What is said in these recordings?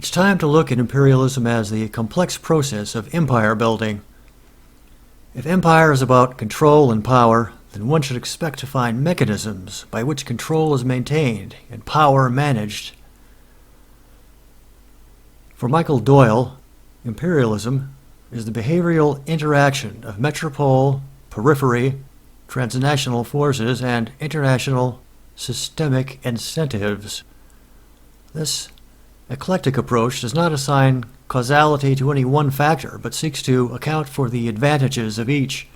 It's time to look at imperialism as the complex process of empire building. If empire is about control and power, then one should expect to find mechanisms by which control is maintained and power managed. For Michael Doyle, imperialism is the behavioral interaction of metropole, periphery, transnational forces, and international systemic incentives. This eclectic approach does not assign causality to any one factor, but seeks to account for the advantages of each.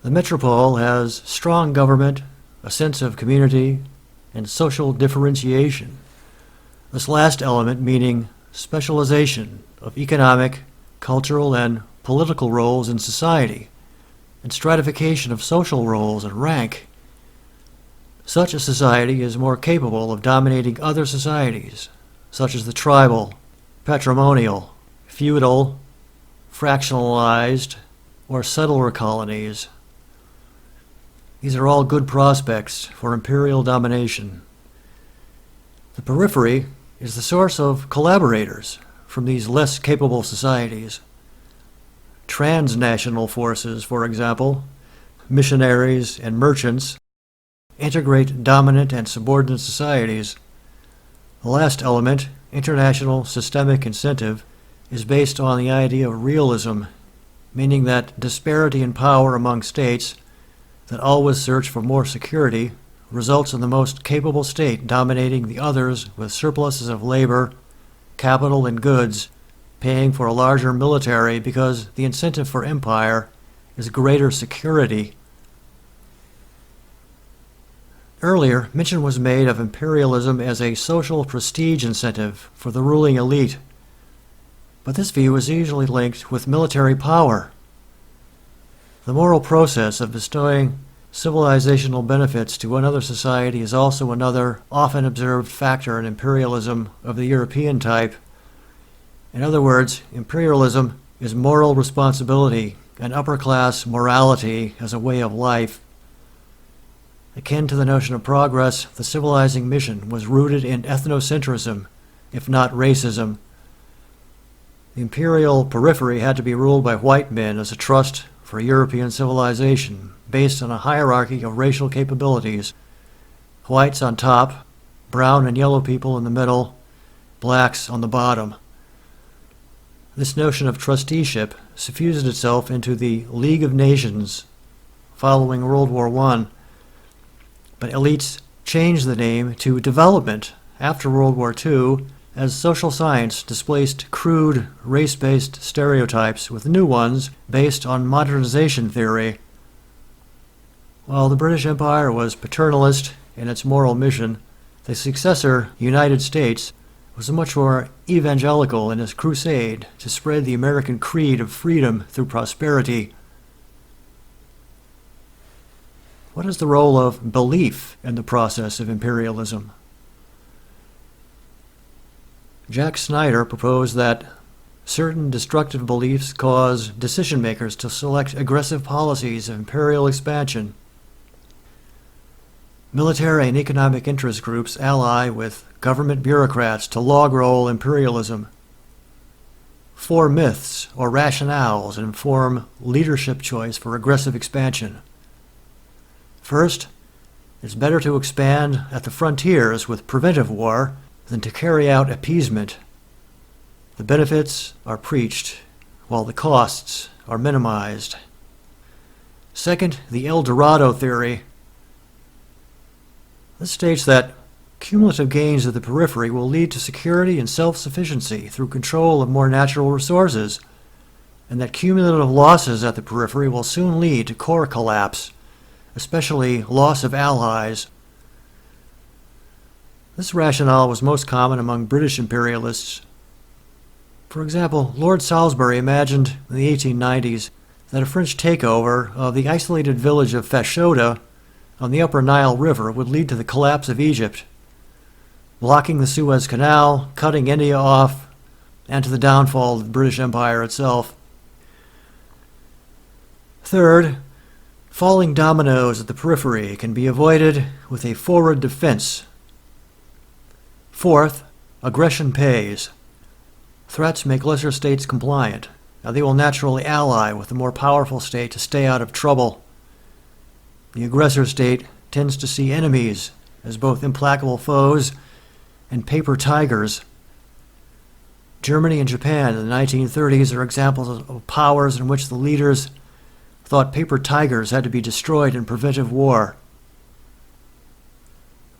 The metropole has strong government, a sense of community, and social differentiation. This last element meaning specialization of economic, cultural, and political roles in society, and stratification of social roles and rank. Such a society is more capable of dominating other societies, such as the tribal, patrimonial, feudal, fractionalized, or settler colonies. These are all good prospects for imperial domination. The periphery is the source of collaborators from these less capable societies. Transnational forces, for example, missionaries and merchants, integrate dominant and subordinate societies. The last element, international systemic incentive, is based on the idea of realism, meaning that disparity in power among states that always search for more security results in the most capable state dominating the others with surpluses of labor, capital, and goods, paying for a larger military because the incentive for empire is greater security. Earlier, mention was made of imperialism as a social prestige incentive for the ruling elite, but this view is usually linked with military power. The moral process of bestowing civilizational benefits to another society is also another often observed factor in imperialism of the European type. In other words, imperialism is moral responsibility and upper-class morality as a way of life. Akin to the notion of progress, the civilizing mission was rooted in ethnocentrism, if not racism. The imperial periphery had to be ruled by white men as a trust for European civilization, based on a hierarchy of racial capabilities. Whites on top, brown and yellow people in the middle, blacks on the bottom. This notion of trusteeship suffused itself into the League of Nations following World War I, but elites changed the name to development after World War II as social science displaced crude, race-based stereotypes with new ones based on modernization theory. While the British Empire was paternalist in its moral mission, the successor, United States, was much more evangelical in its crusade to spread the American creed of freedom through prosperity. What is the role of belief in the process of imperialism? Jack Snyder proposed that certain destructive beliefs cause decision-makers to select aggressive policies of imperial expansion. Military and economic interest groups ally with government bureaucrats to log-roll imperialism. 4 myths or rationales inform leadership choice for aggressive expansion. First, it's better to expand at the frontiers with preventive war than to carry out appeasement. The benefits are preached, while the costs are minimized. Second, the El Dorado theory. This states that cumulative gains of the periphery will lead to security and self-sufficiency through control of more natural resources, and that cumulative losses at the periphery will soon lead to core collapse, especially loss of allies. This rationale was most common among British imperialists. For example, Lord Salisbury imagined in the 1890s that a French takeover of the isolated village of Fashoda on the upper Nile River would lead to the collapse of Egypt, blocking the Suez Canal, cutting India off, and to the downfall of the British Empire itself. Third, falling dominoes at the periphery can be avoided with a forward defense. Fourth, Aggression pays. Threats make lesser states compliant. Now they will naturally ally with the more powerful state to stay out of trouble. The aggressor state tends to see enemies as both implacable foes and paper tigers. Germany and Japan in the 1930s are examples of powers in which the leaders thought paper tigers had to be destroyed in preventive war.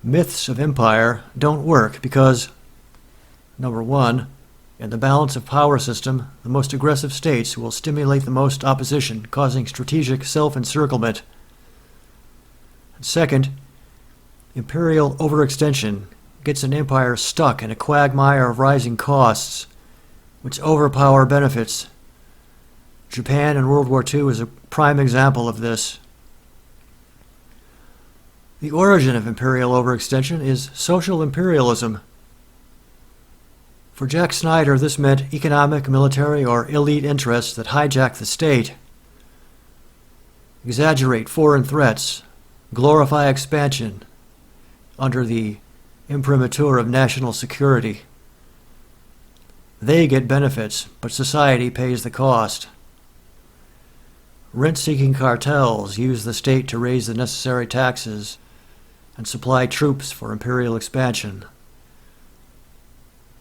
Myths of empire don't work because, number one, in the balance of power system, the most aggressive states will stimulate the most opposition, causing strategic self-encirclement. Second, imperial overextension gets an empire stuck in a quagmire of rising costs, which overpower benefits. Japan in World War II is a prime example of this. The origin of imperial overextension is social imperialism. For Jack Snyder, this meant economic, military, or elite interests that hijack the state, exaggerate foreign threats, glorify expansion under the imprimatur of national security. They get benefits, but society pays the cost. Rent-seeking cartels use the state to raise the necessary taxes and supply troops for imperial expansion.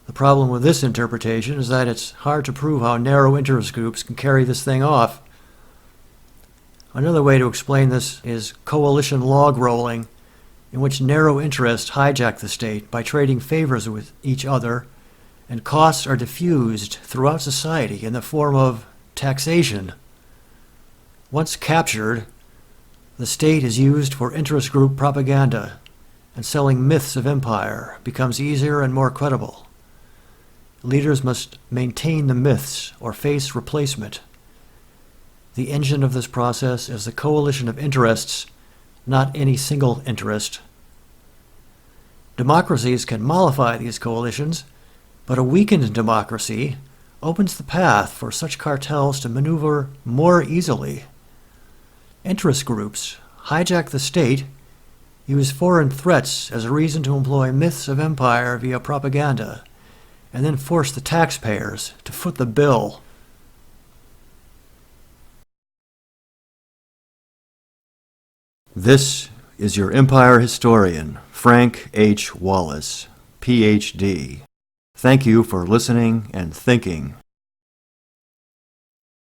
The problem with this interpretation is that it's hard to prove how narrow interest groups can carry this thing off. Another way to explain this is coalition log rolling, in which narrow interests hijack the state by trading favors with each other, and costs are diffused throughout society in the form of taxation. Once captured, the state is used for interest group propaganda, and selling myths of empire becomes easier and more credible. Leaders must maintain the myths or face replacement. The engine of this process is the coalition of interests, not any single interest. Democracies can mollify these coalitions, but a weakened democracy opens the path for such cartels to maneuver more easily. Interest groups hijack the state, use foreign threats as a reason to employ myths of empire via propaganda, and then force the taxpayers to foot the bill. This is your Empire historian, Frank H. Wallis, Ph.D. Thank you for listening and thinking.